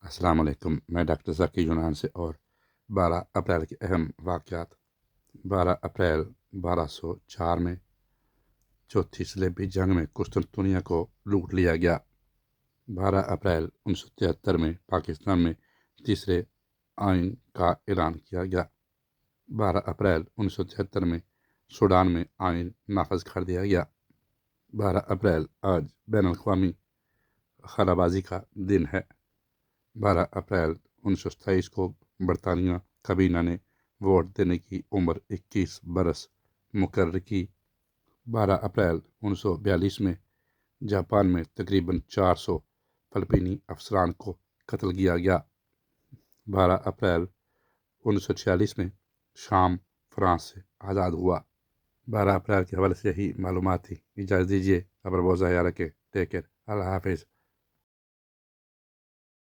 السلام علیکم، میں ڈاکٹر ذکی یونان سے اور 12 اپریل کے اہم واقعات۔ 12 اپریل 1204 میں چوتھی صلیبی جنگ میں قسطنطنیہ کو لوٹ لیا گیا۔ 12 اپریل 1973 میں پاکستان میں تیسرے آئین کا اعلان کیا گیا۔ 12 اپریل 1973 میں سوڈان میں آئین نافذ کر دیا گیا۔ 12 اپریل آج بین الاقوامی خلا بازی کا دن ہے۔ 12 اپریل 1927 کو برطانیہ کابینہ نے ووٹ دینے کی عمر 21 برس مقرر کی۔ 12 اپریل 1942 میں جاپان میں تقریباً 400 فلپینی افسران کو قتل کیا گیا۔ 12 اپریل 1946 میں شام فرانس سے آزاد ہوا۔ 12 اپریل کے حوالے سے یہی معلومات تھی۔ اجازت دیجیے، اپنا بہت ضائع رکھے۔ ٹیک کیئر، اللہ حافظ۔